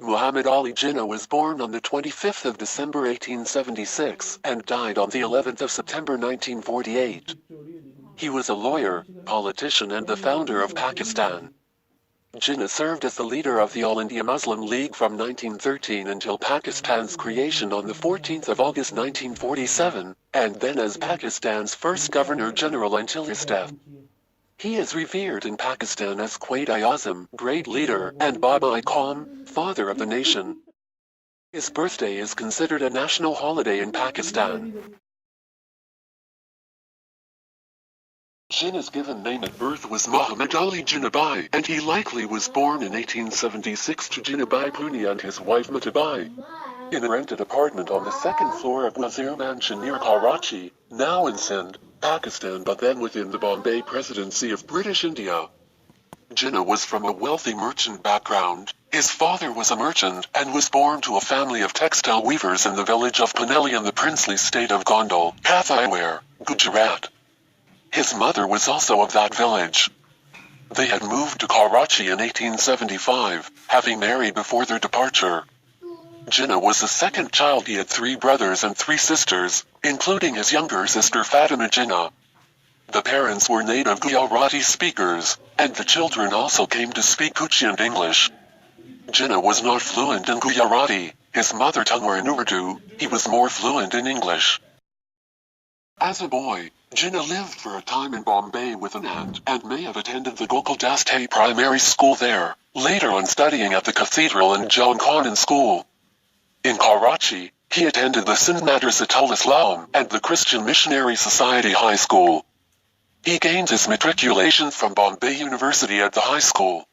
Muhammad Ali Jinnah was born on the 25th of December 1876 and died on the 11th of September 1948. He was a lawyer, politician and the founder of Pakistan. Jinnah served as the leader of the All India Muslim League from 1913 until Pakistan's creation on the 14th of August 1947, and then as Pakistan's first Governor-General until his death. He is revered in Pakistan as Quaid-i-Azam, great leader, and Baba-i-Qaum, father of the nation. His birthday is considered a national holiday in Pakistan. Jinnah's given name at birth was Muhammad Ali Jinnah, and he likely was born in 1876 to Jinnah Bai Pune and his wife Matabai in a rented apartment on the second floor of Wazir Mansion near Karachi, now in Sindh, Pakistan but then within the Bombay Presidency of British India. Jinnah was from a wealthy merchant background. His father was a merchant and was born to a family of textile weavers in the village of Paneli in the princely state of Gondal, Kathiawar, Gujarat. His mother was also of that village. They had moved to Karachi in 1875, having married before their departure. Jinnah was the second child. He had 3 brothers and 3 sisters, including his younger sister Fatima Jinnah. The parents were native Gujarati speakers, and the children also came to speak Kutchi and English. Jinnah was not fluent in Gujarati, his mother tongue, or in Urdu. He was more fluent in English. As a boy, Jinnah lived for a time in Bombay with an aunt and may have attended the Gokul Daste primary school there, later on studying at the Cathedral and Jaun Khanan School. In Karachi, he attended the Sindh Madrasatul Islam and the Christian Missionary Society High School. He gained his matriculation from Bombay University at the high school.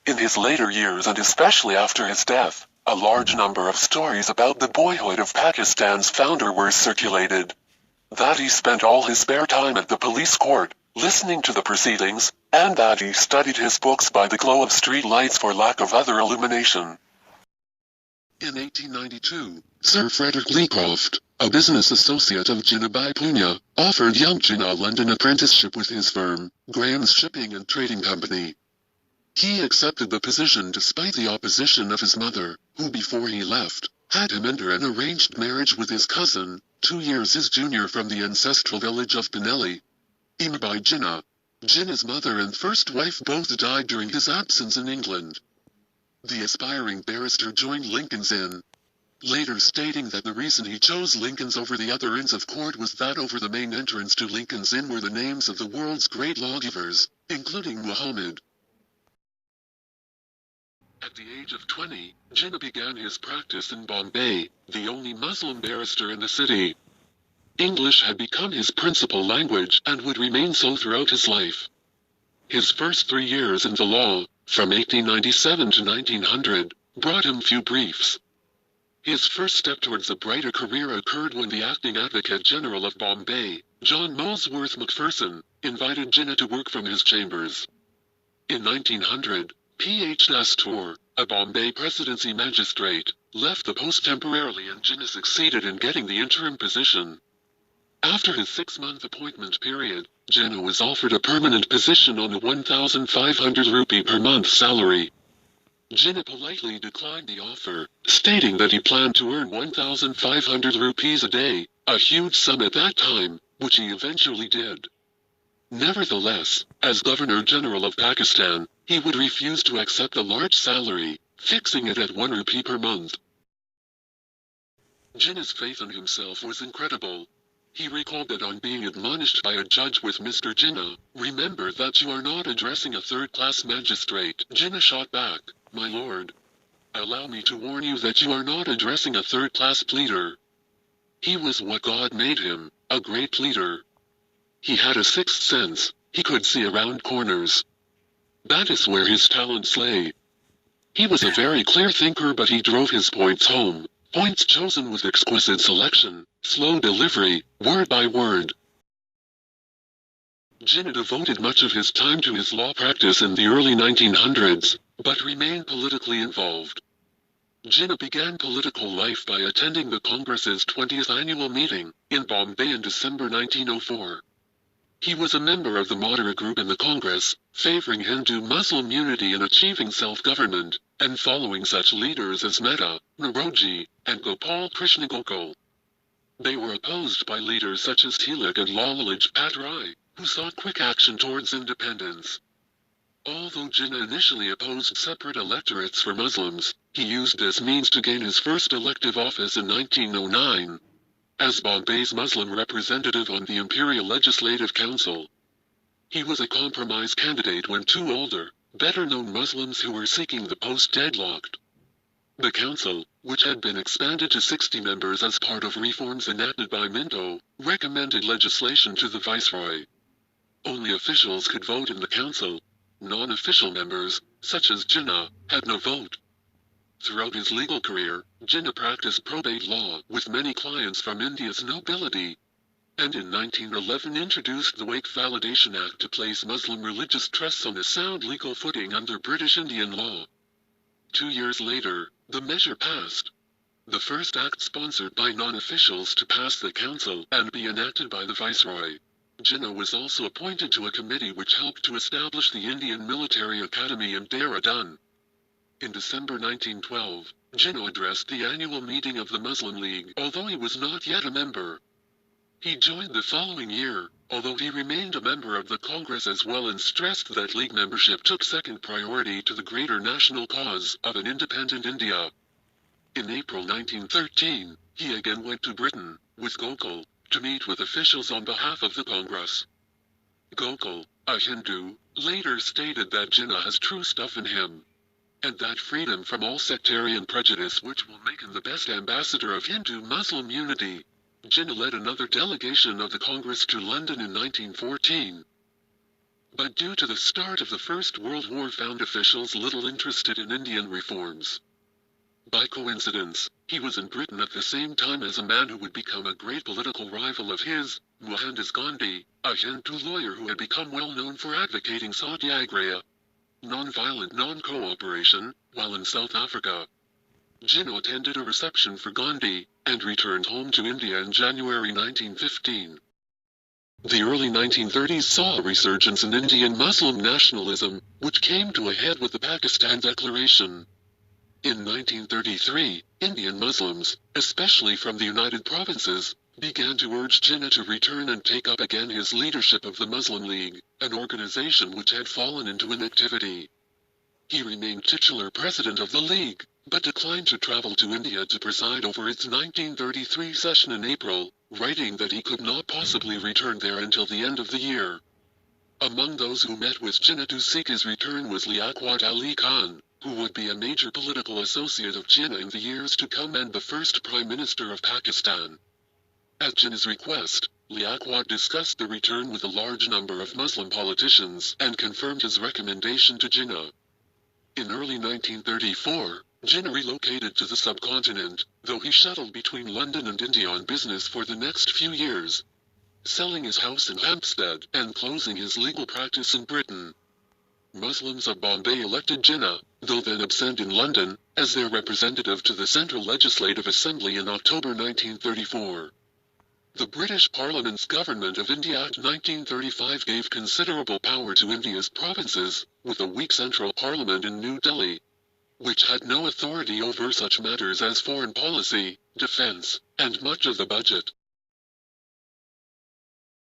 In his later years and especially after his death, a large number of stories about the boyhood of Pakistan's founder were circulated. That he spent all his spare time at the police court, listening to the proceedings, and that he studied his books by the glow of street lights for lack of other illumination. In 1892, Sir Frederick Leecroft, a business associate of Jinnah Bai Pune, offered young Jinnah a London apprenticeship with his firm, Graham's Shipping and Trading Company. He accepted the position despite the opposition of his mother, who before he left, had him enter an arranged marriage with his cousin, 2 years his junior from the ancestral village of Paneli. Bai Jinnah. Jinnah's mother and first wife both died during his absence in England. The aspiring barrister joined Lincoln's Inn, later stating that the reason he chose Lincoln's over the other inns of court was that over the main entrance to Lincoln's Inn were the names of the world's great lawgivers, including Muhammad. At the age of 20, Jinnah began his practice in Bombay, the only Muslim barrister in the city. English had become his principal language and would remain so throughout his life. His first 3 years in the law, from 1897 to 1900, brought him few briefs. His first step towards a brighter career occurred when the acting Advocate General of Bombay, John Molesworth Macpherson, invited Jinnah to work from his chambers. In 1900, P.H. Nastor, a Bombay Presidency magistrate, left the post temporarily and Jinnah succeeded in getting the interim position. After his 6-month appointment period, Jinnah was offered a permanent position on a 1,500 rupee per month salary. Jinnah politely declined the offer, stating that he planned to earn 1,500 rupees a day, a huge sum at that time, which he eventually did. Nevertheless, as Governor-General of Pakistan, he would refuse to accept a large salary, fixing it at 1 rupee per month. Jinnah's faith in himself was incredible. He recalled that on being admonished by a judge with Mr. Jinnah, "Remember that you are not addressing a third-class magistrate." Jinnah shot back, "My lord, allow me to warn you that you are not addressing a third-class pleader." He was what God made him, a great pleader. He had a sixth sense, he could see around corners. That is where his talents lay. He was a very clear thinker, but he drove his points home, points chosen with exquisite selection, slow delivery, word by word. Jinnah devoted much of his time to his law practice in the early 1900s, but remained politically involved. Jinnah began political life by attending the Congress's 20th annual meeting, in Bombay in December 1904. He was a member of the moderate group in the Congress, favoring Hindu-Muslim unity and achieving self-government, and following such leaders as Mehta, Nauroji, and Gopal Krishna Gokul. They were opposed by leaders such as Tilak and Lala Lajpat Rai, who sought quick action towards independence. Although Jinnah initially opposed separate electorates for Muslims, he used this means to gain his first elective office in 1909. As Bombay's Muslim representative on the Imperial Legislative Council, he was a compromise candidate when two older, better-known Muslims who were seeking the post deadlocked. The council, which had been expanded to 60 members as part of reforms enacted by Minto, recommended legislation to the viceroy. Only officials could vote in the council. Non-official members, such as Jinnah, had no vote. Throughout his legal career, Jinnah practiced probate law with many clients from India's nobility, and in 1911 introduced the Waqf Validation Act to place Muslim religious trusts on a sound legal footing under British Indian law. 2 years later, the measure passed. The first act sponsored by non-officials to pass the council and be enacted by the viceroy. Jinnah was also appointed to a committee which helped to establish the Indian Military Academy in Dehradun. In December 1912, Jinnah addressed the annual meeting of the Muslim League, although he was not yet a member. He joined the following year, although he remained a member of the Congress as well, and stressed that League membership took second priority to the greater national cause of an independent India. In April 1913, he again went to Britain, with Gokul, to meet with officials on behalf of the Congress. Gokul, a Hindu, later stated that Jinnah has true stuff in him, and that freedom from all sectarian prejudice which will make him the best ambassador of Hindu-Muslim unity. Jinnah led another delegation of the Congress to London in 1914. But due to the start of the First World War found officials little interested in Indian reforms. By coincidence, he was in Britain at the same time as a man who would become a great political rival of his, Mohandas Gandhi, a Hindu lawyer who had become well known for advocating satyagraha, non-violent non-cooperation, while in South Africa. Jinnah attended a reception for Gandhi, and returned home to India in January 1915. The early 1930s saw a resurgence in Indian Muslim nationalism, which came to a head with the Pakistan Declaration. In 1933, Indian Muslims, especially from the United Provinces, began to urge Jinnah to return and take up again his leadership of the Muslim League, an organization which had fallen into inactivity. He remained titular president of the League, but declined to travel to India to preside over its 1933 session in April, writing that he could not possibly return there until the end of the year. Among those who met with Jinnah to seek his return was Liaquat Ali Khan, who would be a major political associate of Jinnah in the years to come and the first Prime Minister of Pakistan. At Jinnah's request, Liaquat discussed the return with a large number of Muslim politicians and confirmed his recommendation to Jinnah. In early 1934, Jinnah relocated to the subcontinent, though he shuttled between London and India on business for the next few years, selling his house in Hampstead and closing his legal practice in Britain. Muslims of Bombay elected Jinnah, though then absent in London, as their representative to the Central Legislative Assembly in October 1934. The British Parliament's Government of India Act 1935 gave considerable power to India's provinces, with a weak central parliament in New Delhi, which had no authority over such matters as foreign policy, defense, and much of the budget.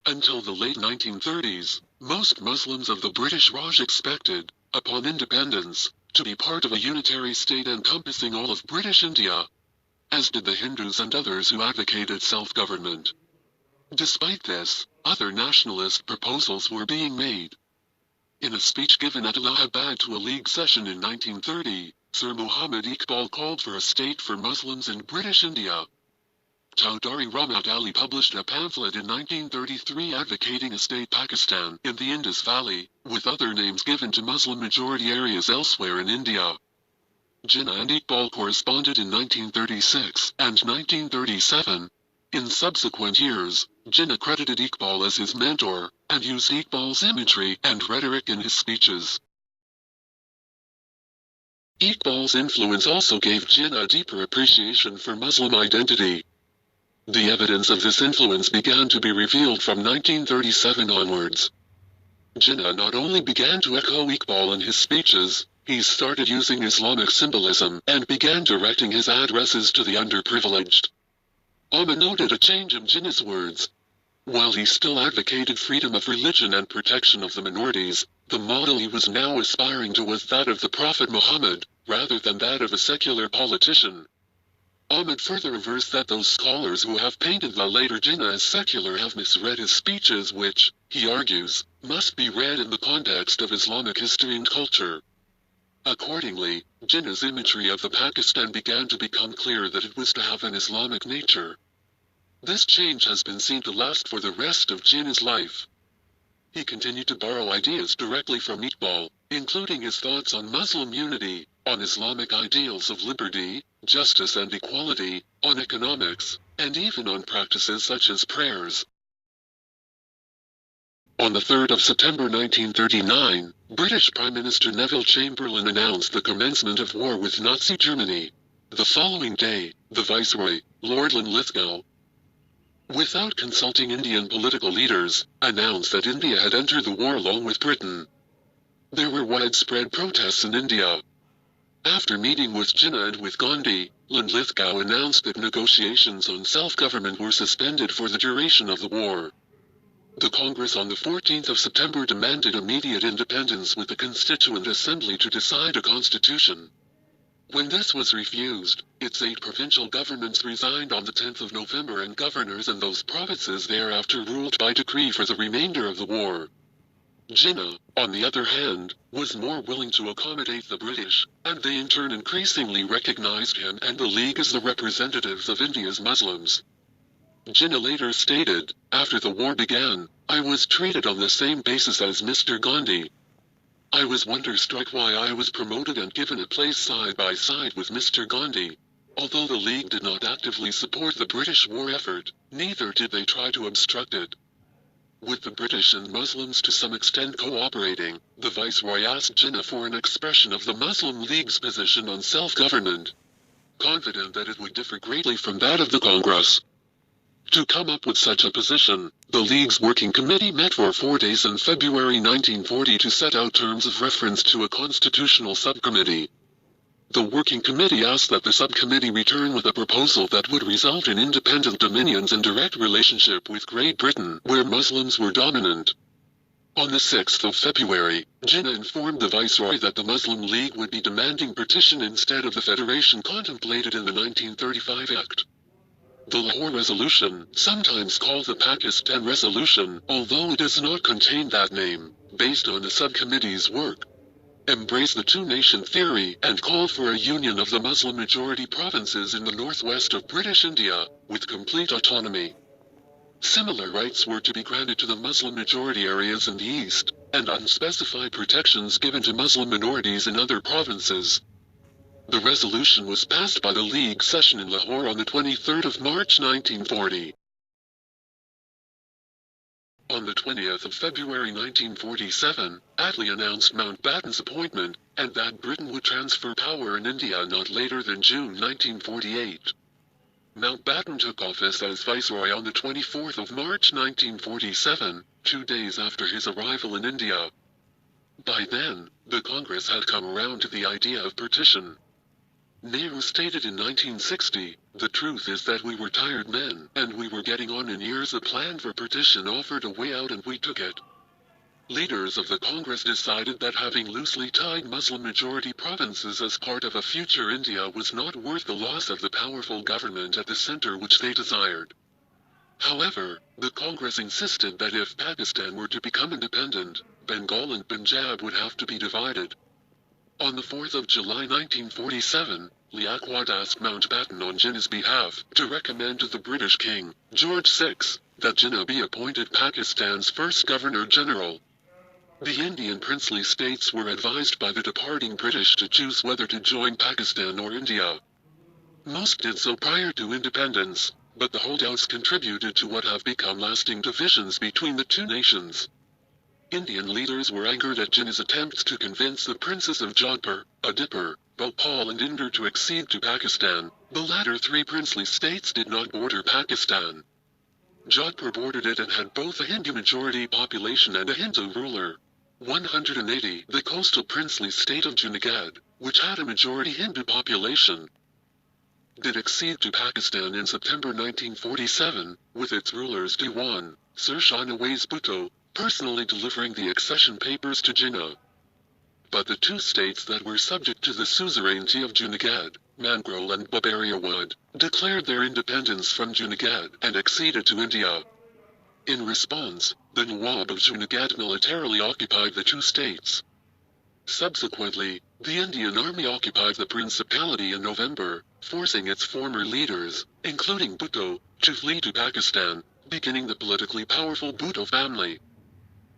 Until the late 1930s, most Muslims of the British Raj expected, upon independence, to be part of a unitary state encompassing all of British India, as did the Hindus and others who advocated self-government. Despite this, other nationalist proposals were being made. In a speech given at Allahabad to a League session in 1930, Sir Muhammad Iqbal called for a state for Muslims in British India. Chaudhary Muhammad Ali published a pamphlet in 1933 advocating a state Pakistan in the Indus Valley, with other names given to Muslim-majority areas elsewhere in India. Jinnah and Iqbal corresponded in 1936 and 1937. In subsequent years, Jinnah credited Iqbal as his mentor, and used Iqbal's imagery and rhetoric in his speeches. Iqbal's influence also gave Jinnah a deeper appreciation for Muslim identity. The evidence of this influence began to be revealed from 1937 onwards. Jinnah not only began to echo Iqbal in his speeches, he started using Islamic symbolism and began directing his addresses to the underprivileged. Ahmed noted a change in Jinnah's words. While he still advocated freedom of religion and protection of the minorities, the model he was now aspiring to was that of the Prophet Muhammad, rather than that of a secular politician. Ahmed further averts that those scholars who have painted the later Jinnah as secular have misread his speeches which, he argues, must be read in the context of Islamic history and culture. Accordingly, Jinnah's imagery of the Pakistan began to become clear that it was to have an Islamic nature. This change has been seen to last for the rest of Jinnah's life. He continued to borrow ideas directly from Iqbal, including his thoughts on Muslim unity, on Islamic ideals of liberty, justice and equality, on economics, and even on practices such as prayers. On the 3rd of September 1939, British Prime Minister Neville Chamberlain announced the commencement of war with Nazi Germany. The following day, the Viceroy, Lord Linlithgow, without consulting Indian political leaders, announced that India had entered the war along with Britain. There were widespread protests in India. After meeting with Jinnah and with Gandhi, Linlithgow announced that negotiations on self-government were suspended for the duration of the war. The Congress on the 14th of September demanded immediate independence with the Constituent Assembly to decide a constitution. When this was refused, its 8 provincial governments resigned on the 10th of November and governors in those provinces thereafter ruled by decree for the remainder of the war. Jinnah, on the other hand, was more willing to accommodate the British, and they in turn increasingly recognized him and the League as the representatives of India's Muslims. Jinnah later stated, after the war began, I was treated on the same basis as Mr. Gandhi. I was wonderstruck why I was promoted and given a place side by side with Mr. Gandhi. Although the League did not actively support the British war effort, neither did they try to obstruct it. With the British and Muslims to some extent cooperating, the Viceroy asked Jinnah for an expression of the Muslim League's position on self-government, confident that it would differ greatly from that of the Congress. To come up with such a position, the League's working committee met for 4 days in February 1940 to set out terms of reference to a constitutional subcommittee. The working committee asked that the subcommittee return with a proposal that would result in independent dominions in direct relationship with Great Britain, where Muslims were dominant. On the 6th of February, Jinnah informed the Viceroy that the Muslim League would be demanding partition instead of the federation contemplated in the 1935 Act. The Lahore Resolution, sometimes called the Pakistan Resolution, although it does not contain that name, based on the subcommittee's work, embraced the two-nation theory and called for a union of the Muslim-majority provinces in the northwest of British India, with complete autonomy. Similar rights were to be granted to the Muslim-majority areas in the east, and unspecified protections given to Muslim minorities in other provinces. The resolution was passed by the League session in Lahore on the 23rd of March 1940. On the 20th of February 1947, Attlee announced Mountbatten's appointment, and that Britain would transfer power in India not later than June 1948. Mountbatten took office as Viceroy on the 24th of March 1947, 2 days after his arrival in India. By then, the Congress had come around to the idea of partition. Nehru stated in 1960, the truth is that we were tired men, and we were getting on in years. A plan for partition offered a way out and we took it. Leaders of the Congress decided that having loosely tied Muslim-majority provinces as part of a future India was not worth the loss of the powerful government at the center which they desired. However, the Congress insisted that if Pakistan were to become independent, Bengal and Punjab would have to be divided. On the 4th of July 1947, Liaquat asked Mountbatten on Jinnah's behalf to recommend to the British King, George VI, that Jinnah be appointed Pakistan's first Governor-General. The Indian princely states were advised by the departing British to choose whether to join Pakistan or India. Most did so prior to independence, but the holdouts contributed to what have become lasting divisions between the two nations. Indian leaders were angered at Jinnah's attempts to convince the princes of Jodhpur, Udaipur, Bhopal and Indore to accede to Pakistan. The latter three princely states did not border Pakistan. Jodhpur bordered it and had both a Hindu majority population and a Hindu ruler. 180. The coastal princely state of Junagadh, which had a majority Hindu population, did accede to Pakistan in September 1947, with its rulers Diwan, Sir Shahnawaz Bhutto, personally delivering the accession papers to Jinnah. But the two states that were subject to the suzerainty of Junagadh, Mangrol and Babariawad, declared their independence from Junagadh and acceded to India. In response, the Nawab of Junagadh militarily occupied the two states. Subsequently, the Indian army occupied the principality in November, forcing its former leaders, including Bhutto, to flee to Pakistan, beginning the politically powerful Bhutto family.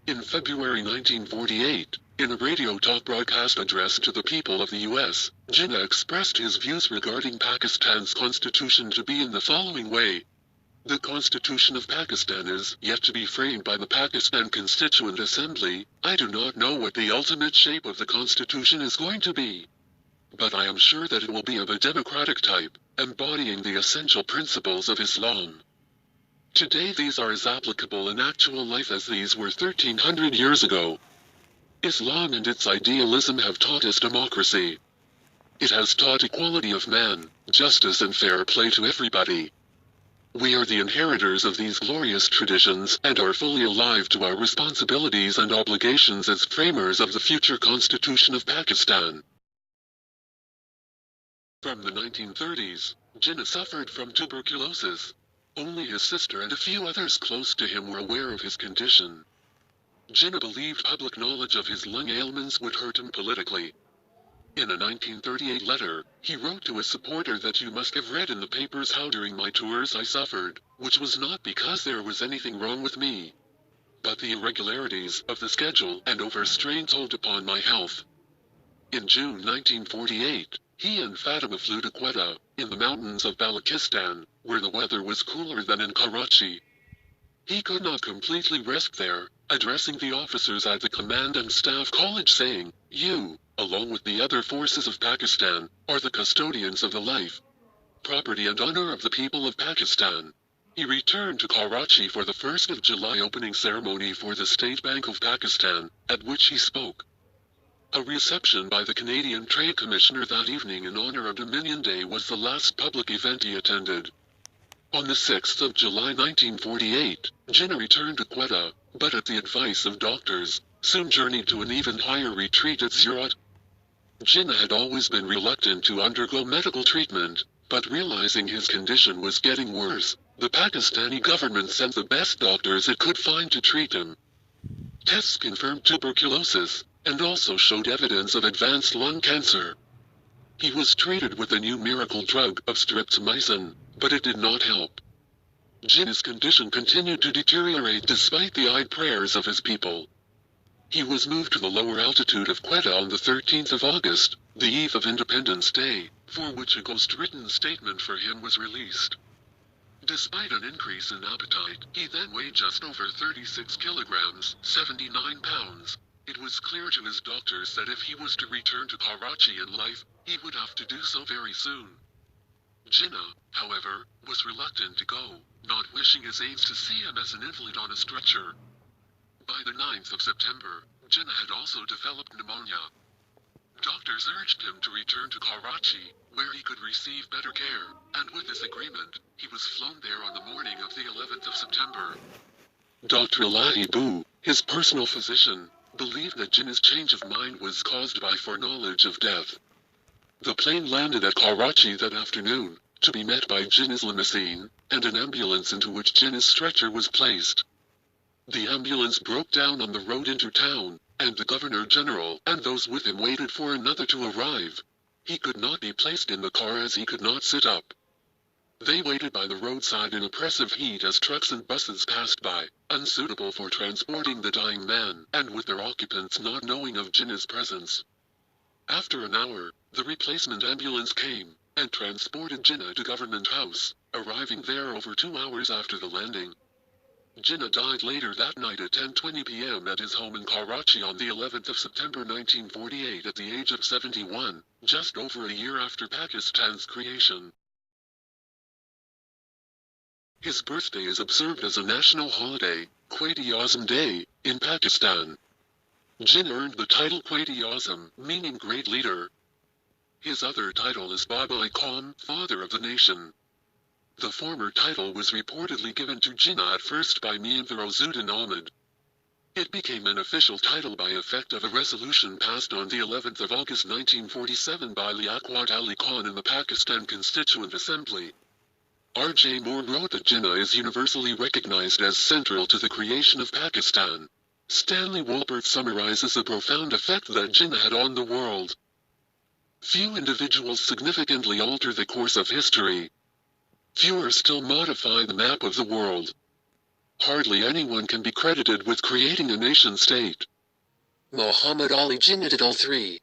In February 1948, in a radio talk broadcast addressed to the people of the U.S., Jinnah expressed his views regarding Pakistan's constitution to be in the following way. The Constitution of Pakistan is yet to be framed by the Pakistan Constituent Assembly. I do not know what the ultimate shape of the Constitution is going to be, but I am sure that it will be of a democratic type, embodying the essential principles of Islam. Today these are as applicable in actual life as these were 1300 years ago. Islam and its idealism have taught us democracy. It has taught equality of man, justice and fair play to everybody. We are the inheritors of these glorious traditions and are fully alive to our responsibilities and obligations as framers of the future Constitution of Pakistan. From the 1930s, Jinnah suffered from tuberculosis. Only his sister and a few others close to him were aware of his condition. Jinnah believed public knowledge of his lung ailments would hurt him politically. In a 1938 letter, he wrote to a supporter that you must have read in the papers how during my tours I suffered, which was not because there was anything wrong with me, but the irregularities of the schedule and overstrain told upon my health. In June 1948, he and Fatima flew to Quetta, in the mountains of Balochistan, where the weather was cooler than in Karachi. He could not completely rest there, addressing the officers at the Command and Staff College saying, "You, along with the other forces of Pakistan, are the custodians of the life, property and honor of the people of Pakistan." He returned to Karachi for the 1st of July opening ceremony for the State Bank of Pakistan, at which he spoke. A reception by the Canadian Trade Commissioner that evening in honor of Dominion Day was the last public event he attended. On the 6th of July 1948, Jinnah returned to Quetta, but at the advice of doctors, soon journeyed to an even higher retreat at Ziyarat. Jinnah had always been reluctant to undergo medical treatment, but realizing his condition was getting worse, the Pakistani government sent the best doctors it could find to treat him. Tests confirmed tuberculosis, and also showed evidence of advanced lung cancer. He was treated with a new miracle drug of streptomycin, but it did not help. Jinnah's condition continued to deteriorate despite the prayers of his people. He was moved to the lower altitude of Quetta on the 13th of August, the eve of Independence Day, for which a ghost-written statement for him was released. Despite an increase in appetite, he then weighed just over 36 kilograms, 79 pounds. It was clear to his doctors that if he was to return to Karachi in life, he would have to do so very soon. Jinnah, however, was reluctant to go, not wishing his aides to see him as an invalid on a stretcher. By the 9th of September, Jinnah had also developed pneumonia. Doctors urged him to return to Karachi, where he could receive better care, and with this agreement, he was flown there on the morning of the 11th of September. Dr. Elahi Bu, his personal physician, believed that Jinnah's change of mind was caused by foreknowledge of death. The plane landed at Karachi that afternoon, to be met by Jinnah's limousine, and an ambulance into which Jinnah's stretcher was placed. The ambulance broke down on the road into town, and the Governor-General and those with him waited for another to arrive. He could not be placed in the car as he could not sit up. They waited by the roadside in oppressive heat as trucks and buses passed by, unsuitable for transporting the dying man, and with their occupants not knowing of Jinnah's presence. After an hour, the replacement ambulance came, and transported Jinnah to Government House, arriving there over 2 hours after the landing. Jinnah died later that night at 10:20 p.m. at his home in Karachi on the 11th of September 1948 at the age of 71, just over a year after Pakistan's creation. His birthday is observed as a national holiday, Quaid-e-Azam Day, in Pakistan. Jinnah earned the title Quaid-e-Azam, meaning great leader. His other title is Baba-i-Qaum, Father of the Nation. The former title was reportedly given to Jinnah at first by Mian Firozuddin Ahmed. It became an official title by effect of a resolution passed on the 11th of August 1947 by Liaquat Ali Khan in the Pakistan Constituent Assembly. R.J. Moore wrote that Jinnah is universally recognized as central to the creation of Pakistan. Stanley Wolpert summarizes the profound effect that Jinnah had on the world. Few individuals significantly alter the course of history. Fewer still modify the map of the world. Hardly anyone can be credited with creating a nation-state. Muhammad Ali Jinnah did all three.